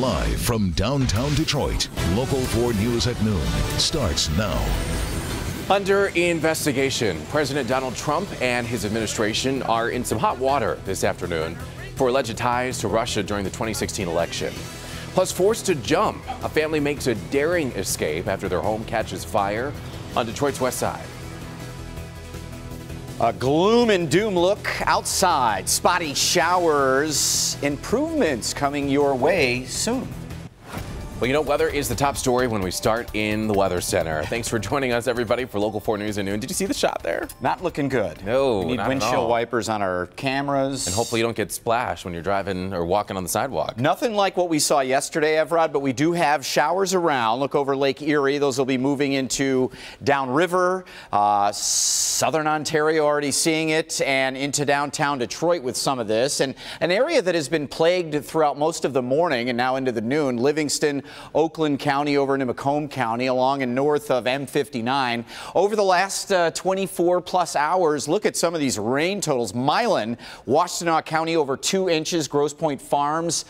Live from downtown Detroit, Local 4 News at noon starts now. Under investigation, President Donald Trump and his administration are in some hot water this afternoon for alleged ties to Russia during the 2016 election. Plus, forced to jump, a family makes a daring escape after their home catches fire on Detroit's west side. A gloom and doom look outside. Spotty showers. Improvements coming your way soon. Well, you know, weather is the top story when we start in the Weather Center. Thanks for joining us, everybody, for Local 4 News at noon. Did you see the shot there? Not looking good. No, we need not windshield at all. wipers on our cameras. And hopefully you don't get splashed when you're driving or walking on the sidewalk. Nothing like what we saw yesterday, Evrod, but we do have showers around. Look over Lake Erie. Those will be moving into downriver. Southern Ontario already seeing it, and into downtown Detroit with some of this. And an area that has been plagued throughout most of the morning and now into the noon, Livingston, Oakland County over into Macomb County along and north of M59. Over the last 24 plus hours, look at some of these rain totals. Milan, Washtenaw County over 2 inches, Grosse Pointe Farms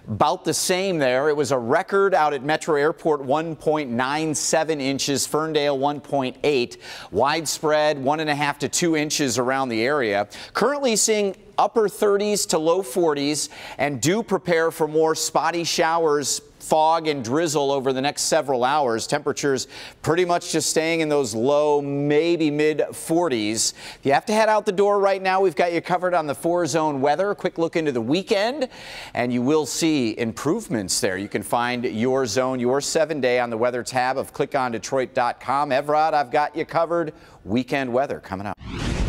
about the same there. It was a record out at Metro Airport, 1.97 inches, Ferndale 1.8, widespread 1.5 to 2 inches around the area. Currently seeing upper 30s to low 40s, and do prepare for more spotty showers, fog and drizzle over the next several hours. Temperatures pretty much just staying in those low, maybe mid 40s. If you have to head out the door right now, we've got you covered on the 4-zone weather. A quick look into the weekend, and you will see improvements there. You can find your zone, your 7-day on the weather tab of clickondetroit.com. Evrod, I've got you covered. Weekend weather coming up.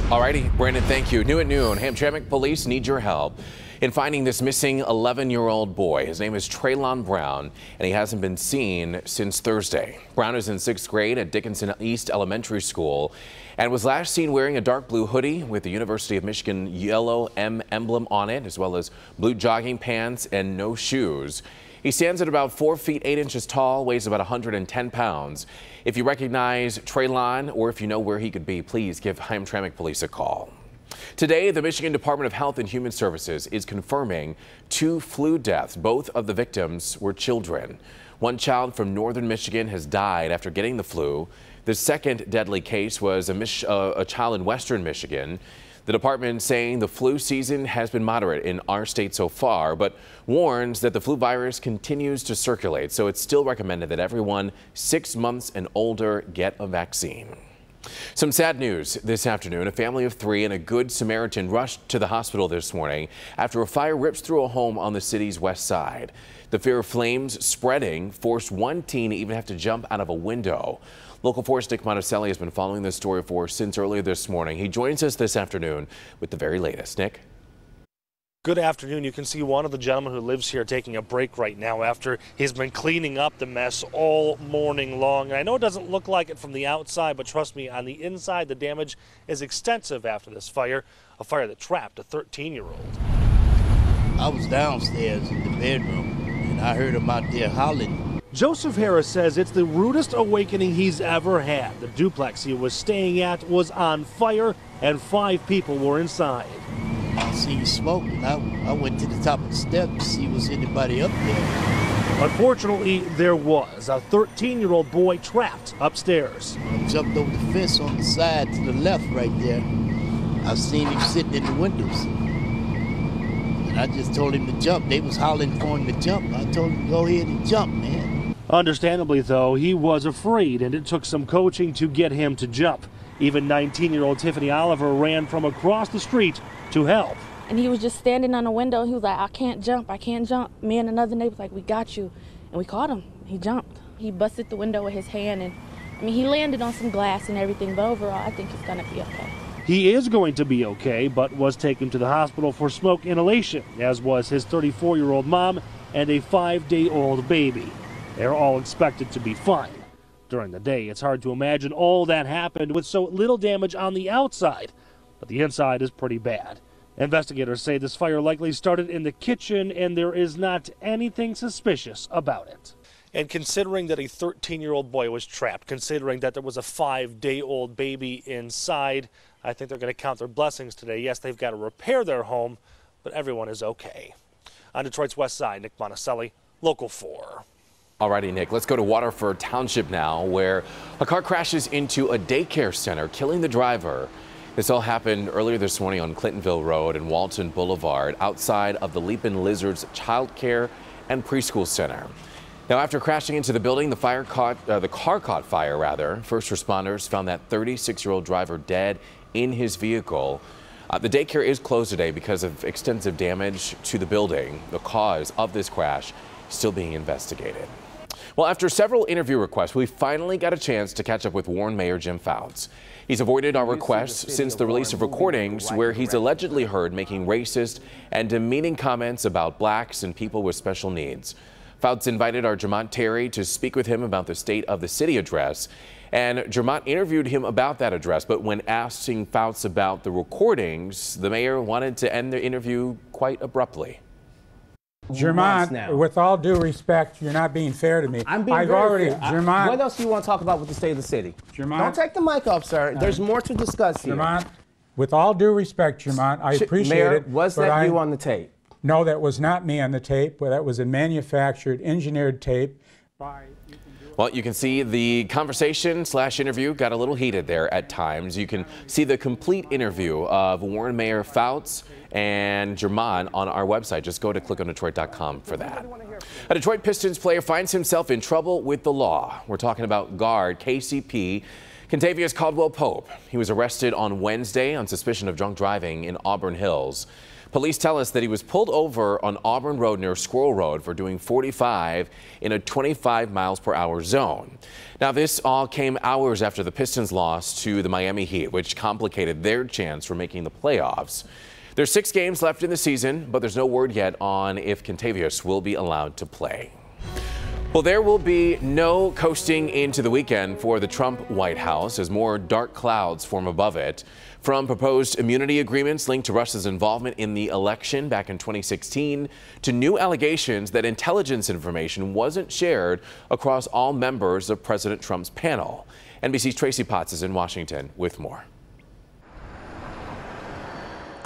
Alrighty, Brandon, thank you. New at noon, Hamtramck police need your help in finding this missing 11-year-old boy. His name is Traylon Brown, and he hasn't been seen since Thursday. Brown is in 6th grade at Dickinson East Elementary School and was last seen wearing a dark blue hoodie with the University of Michigan yellow M emblem on it, as well as blue jogging pants and no shoes. He stands at about 4 feet 8 inches tall, weighs about 110 pounds. If you recognize Traylon, or if you know where he could be, please give Hamtramck police a call. Today, the Michigan Department of Health and Human Services is confirming 2 flu deaths. Both of the victims were children. One child from northern Michigan has died after getting the flu. The second deadly case was a child in western Michigan. The department saying the flu season has been moderate in our state so far, but warns that the flu virus continues to circulate, so it's still recommended that everyone 6 months and older get a vaccine. Some sad news this afternoon. A family of 3 and a Good Samaritan rushed to the hospital this morning after a fire rips through a home on the city's west side. The fear of flames spreading forced one teen to even have to jump out of a window. Local 4's Nick Monticelli has been following this story for us since earlier this morning. He joins us this afternoon with the very latest. Nick? Good afternoon. You can see one of the gentlemen who lives here taking a break right now after he's been cleaning up the mess all morning long. And I know it doesn't look like it from the outside, but trust me, on the inside, the damage is extensive after this fire, a fire that trapped a 13-year-old. I was downstairs in the bedroom, and I heard him out there hollering. Joseph Harris says it's the rudest awakening he's ever had. The duplex he was staying at was on fire, and 5 people were inside. I see smoke, and I went to the top of the steps to see was anybody up there. Unfortunately, there was a 13-year-old boy trapped upstairs. I jumped over the fence on the side to the left right there. I seen him sitting in the windows. And I just told him to jump. They was hollering for him to jump. I told him to go ahead and jump, man. Understandably, though, he was afraid, and it took some coaching to get him to jump. Even 19-year-old Tiffany Oliver ran from across the street to help. And he was just standing on the window. He was like, I can't jump, I can't jump. Me and another neighbor was like, we got you. And we caught him. He jumped. He busted the window with his hand, and I mean, he landed on some glass and everything, but overall, I think he's gonna be okay. He is going to be okay, but was taken to the hospital for smoke inhalation, as was his 34-year-old mom and a 5-day-old baby. They're all expected to be fine. During the day, it's hard to imagine all that happened with so little damage on the outside, but the inside is pretty bad. Investigators say this fire likely started in the kitchen, and there is not anything suspicious about it. And considering that a 13-year-old boy was trapped, considering that there was a 5-day-old baby inside, I think they're going to count their blessings today. Yes, they've got to repair their home, but everyone is okay. On Detroit's west side, Nick Monticelli, Local 4. Alrighty, Nick, let's go to Waterford Township now, where a car crashes into a daycare center, killing the driver. This all happened earlier this morning on Clintonville Road and Walton Boulevard, outside of the Leapin' Lizards Child Care and Preschool Center. Now, after crashing into the building, the car caught fire. First responders found that 36-year-old driver dead in his vehicle. The daycare is closed today because of extensive damage to the building. The cause of this crash is still being investigated. Well, after several interview requests, we finally got a chance to catch up with Warren Mayor Jim Fouts. He's avoided our requests since the release of recordings where he's allegedly heard making racist and demeaning comments about blacks and people with special needs. Fouts invited our Jermont Terry to speak with him about the State of the City address, and Jermont interviewed him about that address, but when asking Fouts about the recordings, the mayor wanted to end the interview quite abruptly. Jermont, with all due respect, you're not being fair to me. I'm being very fair. Jermont, what else do you want to talk about with the State of the City? Jermont, don't take the mic off, sir. There's more to discuss here. Jermont, with all due respect, Jermont, I appreciate Mayor, it. Was that you on the tape? No, that was not me on the tape. But that was a manufactured, engineered tape by... Well, you can see the conversation/interview got a little heated there at times. You can see the complete interview of Warren Mayor Fouts and Jermont on our website. Just go to clickondetroit.com for that. A Detroit Pistons player finds himself in trouble with the law. We're talking about guard KCP Kentavious Caldwell-Pope. He was arrested on Wednesday on suspicion of drunk driving in Auburn Hills. Police tell us that he was pulled over on Auburn Road near Squirrel Road for doing 45 in a 25 miles per hour zone. Now, this all came hours after the Pistons lost to the Miami Heat, which complicated their chance for making the playoffs. There's 6 games left in the season, but there's no word yet on if Kentavious will be allowed to play. Well, there will be no coasting into the weekend for the Trump White House as more dark clouds form above it. From proposed immunity agreements linked to Russia's involvement in the election back in 2016 to new allegations that intelligence information wasn't shared across all members of President Trump's panel. NBC's Tracy Potts is in Washington with more.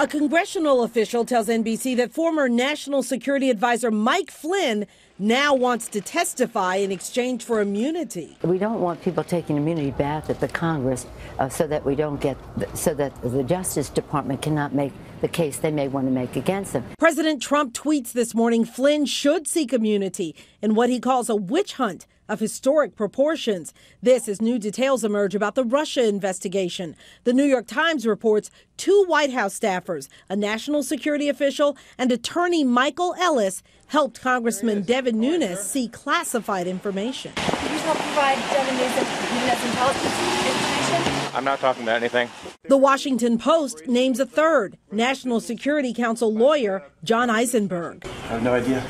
A congressional official tells NBC that former National Security Advisor Mike Flynn now wants to testify in exchange for immunity. We don't want people taking immunity back at the Congress so that the Justice Department cannot make the case they may want to make against them. President Trump tweets this morning Flynn should seek immunity in what he calls a witch hunt of historic proportions. This as new details emerge about the Russia investigation. The New York Times reports 2 White House staffers, a national security official, and attorney Michael Ellis helped Congressman Devin Nunes see classified information. Could you help provide Devin Nunes intelligence information? I'm not talking about anything. The Washington Post names a third, National Security Council lawyer John Eisenberg. I have no idea.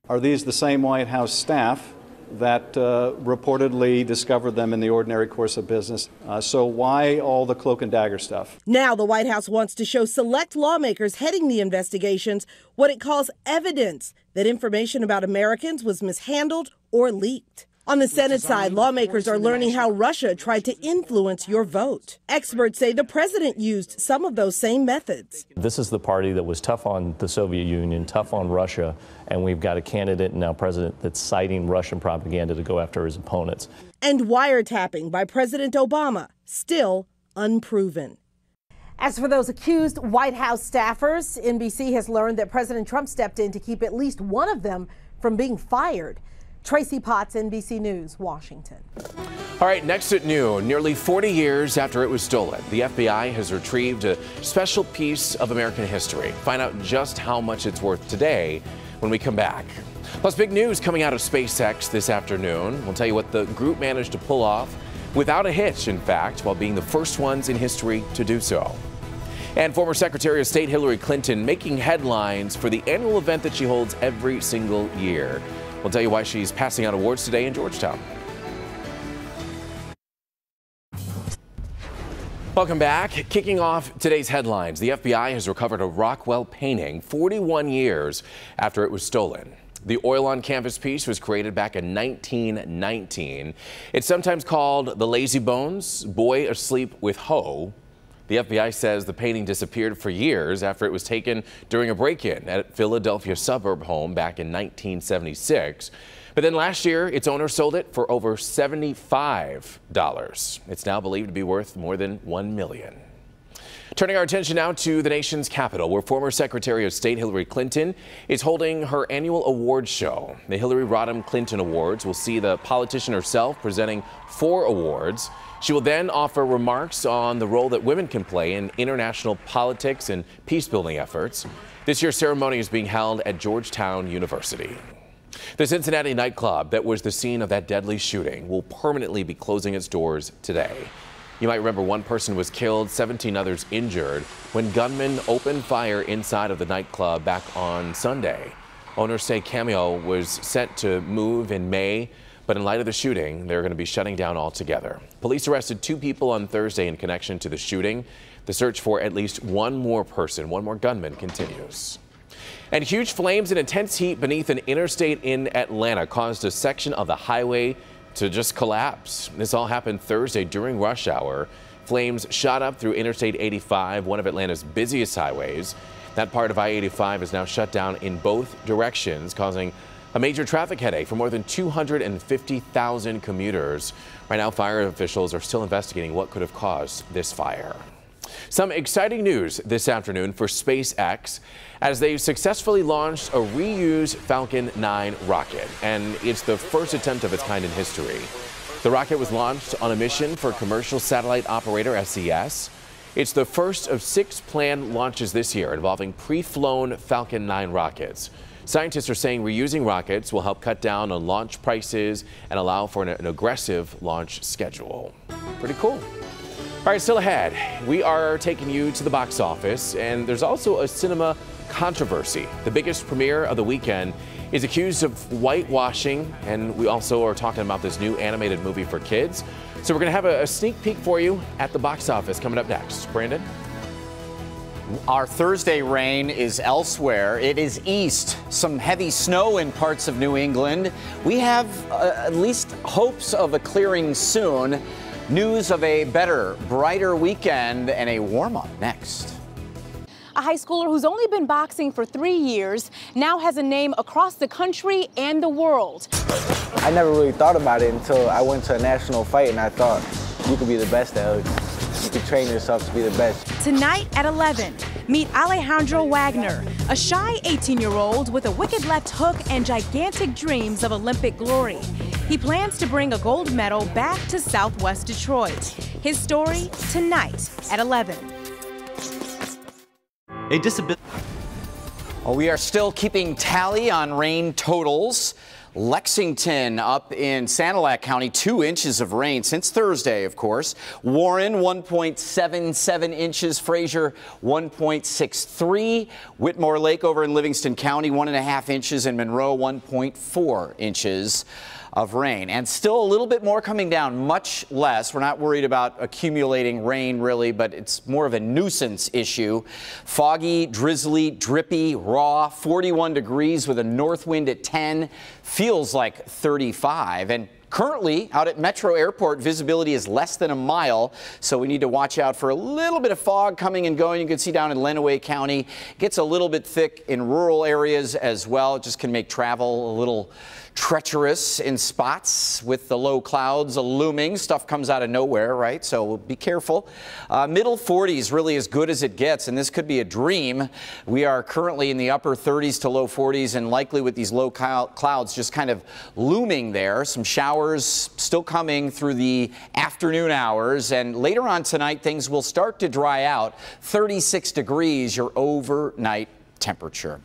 Are these the same White House staff that reportedly discovered them in the ordinary course of business? So why all the cloak and dagger stuff? Now the White House wants to show select lawmakers heading the investigations what it calls evidence that information about Americans was mishandled or leaked. On the Senate side, lawmakers are learning how Russia tried to influence your vote. Experts say the president used some of those same methods. This is the party that was tough on the Soviet Union, tough on Russia, and we've got a candidate and now president that's citing Russian propaganda to go after his opponents. And wiretapping by President Obama, still unproven. As for those accused White House staffers, NBC has learned that President Trump stepped in to keep at least one of them from being fired. Tracy Potts, NBC News, Washington. All right, next at noon, nearly 40 years after it was stolen, the FBI has retrieved a special piece of American history. Find out just how much it's worth today when we come back. Plus, big news coming out of SpaceX this afternoon. We'll tell you what the group managed to pull off without a hitch, in fact, while being the first ones in history to do so. And former Secretary of State Hillary Clinton making headlines for the annual event that she holds every single year. We'll tell you why she's passing out awards today in Georgetown. Welcome back. Kicking off today's headlines, the FBI has recovered a Rockwell painting 41 years after it was stolen. The oil on canvas piece was created back in 1919. It's sometimes called the Lazy Bones Boy Asleep with Ho. The FBI says the painting disappeared for years after it was taken during a break-in at a Philadelphia suburb home back in 1976. But then last year, its owner sold it for over $75. It's now believed to be worth more than $1 million. Turning our attention now to the nation's capital, where former Secretary of State Hillary Clinton is holding her annual awards show. The Hillary Rodham Clinton Awards will see the politician herself presenting 4 awards. She will then offer remarks on the role that women can play in international politics and peace-building efforts. This year's ceremony is being held at Georgetown University. The Cincinnati nightclub that was the scene of that deadly shooting will permanently be closing its doors today. You might remember one person was killed, 17 others injured when gunmen opened fire inside of the nightclub back on Sunday. Owners say Cameo was set to move in May, but in light of the shooting, they're going to be shutting down altogether. Police arrested 2 people on Thursday in connection to the shooting. The search for at least one more gunman continues. And huge flames and intense heat beneath an interstate in Atlanta caused a section of the highway to just collapse. This all happened Thursday during rush hour. Flames shot up through Interstate 85, one of Atlanta's busiest highways. That part of I-85 is now shut down in both directions, causing a major traffic headache for more than 250,000 commuters. Right now, fire officials are still investigating what could have caused this fire. Some exciting news this afternoon for SpaceX as they successfully launched a reused Falcon 9 rocket, and it's the first attempt of its kind in history. The rocket was launched on a mission for commercial satellite operator SES. It's the first of 6 planned launches this year involving pre-flown Falcon 9 rockets. Scientists are saying reusing rockets will help cut down on launch prices and allow for an aggressive launch schedule. Pretty cool. All right, still ahead, we are taking you to the box office, and there's also a cinema controversy. The biggest premiere of the weekend is accused of whitewashing, and we also are talking about this new animated movie for kids. So we're going to have a sneak peek for you at the box office coming up next. Brandon? Our Thursday rain is elsewhere. It is east. Some heavy snow in parts of New England. We have at least hopes of a clearing soon. News of a better, brighter weekend and a warm-up next. A high schooler who's only been boxing for 3 years now has a name across the country and the world. I never really thought about it until I went to a national fight, and I thought you could be the best at it. You could train yourself to be the best. Tonight at 11, meet Alejandro Wagner, a shy 18-year-old with a wicked left hook and gigantic dreams of Olympic glory. He plans to bring a gold medal back to Southwest Detroit. His story tonight at 11. We are still keeping tally on rain totals. Lexington up in Sanilac County, 2 inches of rain since Thursday, of course. Warren, 1.77 inches. Fraser, 1.63. Whitmore Lake over in Livingston County, 1.5 inches. And Monroe, 1.4 inches of rain. And still a little bit more coming down, much less. We're not worried about accumulating rain, really, but it's more of a nuisance issue. Foggy, drizzly, drippy, raw, 41 degrees with a north wind at 10. Feels like 35. And currently, out at Metro Airport, visibility is less than a mile, so we need to watch out for a little bit of fog coming and going. You can see down in Lenawee County, it gets a little bit thick in rural areas as well. It just can make travel a little treacherous in spots with the low clouds looming. Stuff comes out of nowhere, right? So be careful. Middle 40s really as good as it gets, and this could be a dream. We are currently in the upper 30s to low 40s, and likely with these low clouds just kind of looming there. Some showers still coming through the afternoon hours, and later on tonight things will start to dry out. 36 degrees, your overnight temperature.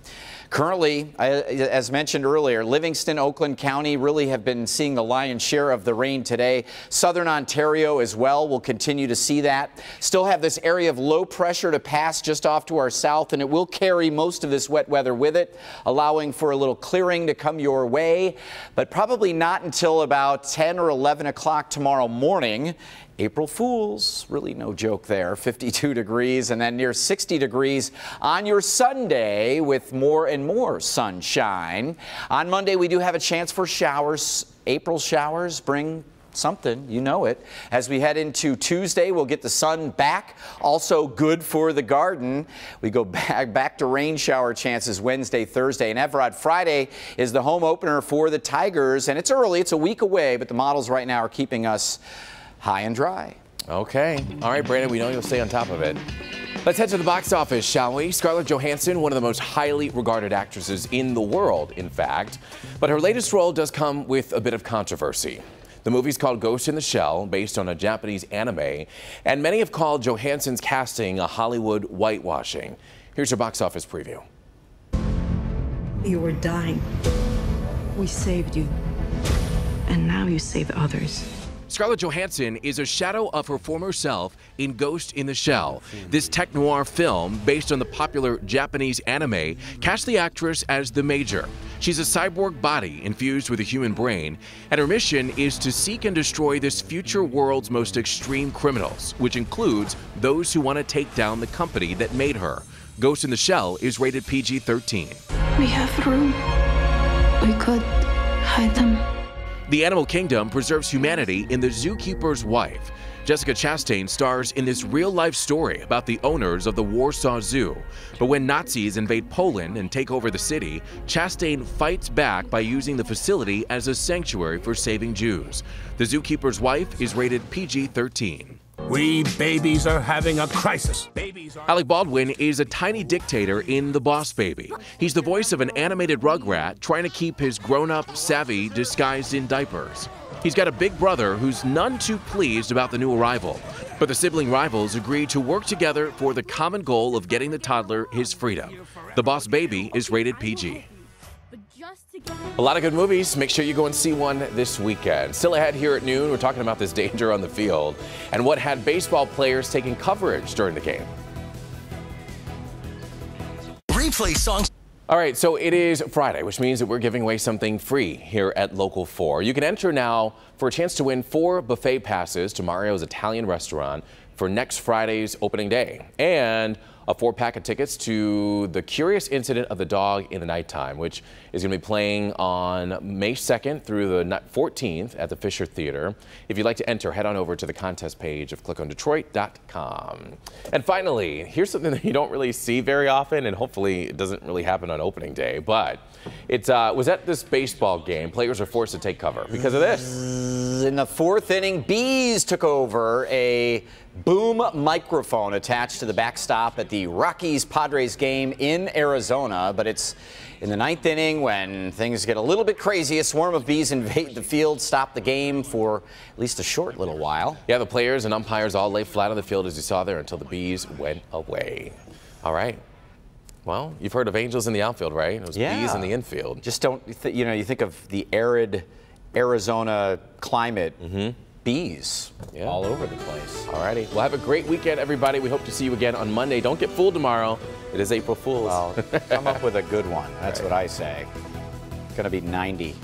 Currently, as mentioned earlier, Livingston, Oakland County really have been seeing the lion's share of the rain today. Southern Ontario as well will continue to see that. Still have this area of low pressure to pass just off to our south, and it will carry most of this wet weather with it, allowing for a little clearing to come your way, but probably not until about 10 or 11 o'clock tomorrow morning. April Fools, really no joke there, 52 degrees and then near 60 degrees on your Sunday with more and more sunshine. On Monday, we do have a chance for showers. April showers bring something, you know it. As we head into Tuesday, we'll get the sun back. Also good for the garden. We go back to rain shower chances Wednesday, Thursday. And Evrod, Friday is the home opener for the Tigers. And it's early. It's a week away, but the models right now are keeping us high and dry. Okay. All right, Brandon, we know you'll stay on top of it. Let's head to the box office, shall we? Scarlett Johansson, one of the most highly regarded actresses in the world, in fact. But her latest role does come with a bit of controversy. The movie's called Ghost in the Shell, based on a Japanese anime, and many have called Johansson's casting a Hollywood whitewashing. Here's your box office preview. You were dying. We saved you. And now you save others. Scarlett Johansson is a shadow of her former self in Ghost in the Shell. This tech noir film, based on the popular Japanese anime, cast the actress as the Major. She's a cyborg body infused with a human brain, and her mission is to seek and destroy this future world's most extreme criminals, which includes those who want to take down the company that made her. Ghost in the Shell is rated PG-13. We have room. We could hide them. The Animal Kingdom preserves humanity in The Zookeeper's Wife. Jessica Chastain stars in this real-life story about the owners of the Warsaw Zoo. But when Nazis invade Poland and take over the city, Chastain fights back by using the facility as a sanctuary for saving Jews. The Zookeeper's Wife is rated PG-13. We babies are having a crisis. Alec Baldwin is a tiny dictator in The Boss Baby. He's the voice of an animated Rugrat trying to keep his grown-up Savvy disguised in diapers. He's got a big brother who's none too pleased about the new arrival. But the sibling rivals agree to work together for the common goal of getting the toddler his freedom. The Boss Baby is rated PG. A lot of good movies. Make sure you go and see one this weekend. Still ahead here at noon, we're talking about this danger on the field and what had baseball players taking coverage during the game. Replay songs. All right, so it is Friday, which means that we're giving away something free here at Local 4. You can enter now for a chance to win 4 buffet passes to Mario's Italian restaurant for next Friday's opening day, and a 4-pack of tickets to The Curious Incident of the Dog in the Nighttime, which is going to be playing on May 2nd through the 14th at the Fisher Theater. If you'd like to enter, head on over to the contest page of clickondetroit.com. And finally, here's something that you don't really see very often, and hopefully it doesn't really happen on opening day, but it was at this baseball game. Players are forced to take cover because of this. In the 4th inning, bees took over. A boom microphone attached to the backstop at the Rockies-Padres game in Arizona. But it's in the 9th inning when things get a little bit crazy. A swarm of bees invade the field, stop the game for at least a short little while. Yeah, the players and umpires all lay flat on the field, as you saw there, until the bees went away. All right. Well, you've heard of angels in the outfield, right? It was bees in the infield. Just don't, you think of the arid Arizona climate. Bees all over the place. All righty. Well, have a great weekend, everybody. We hope to see you again on Monday. Don't get fooled tomorrow. It is April Fool's. Well, come up with a good one. That's what I say. It's going to be 90.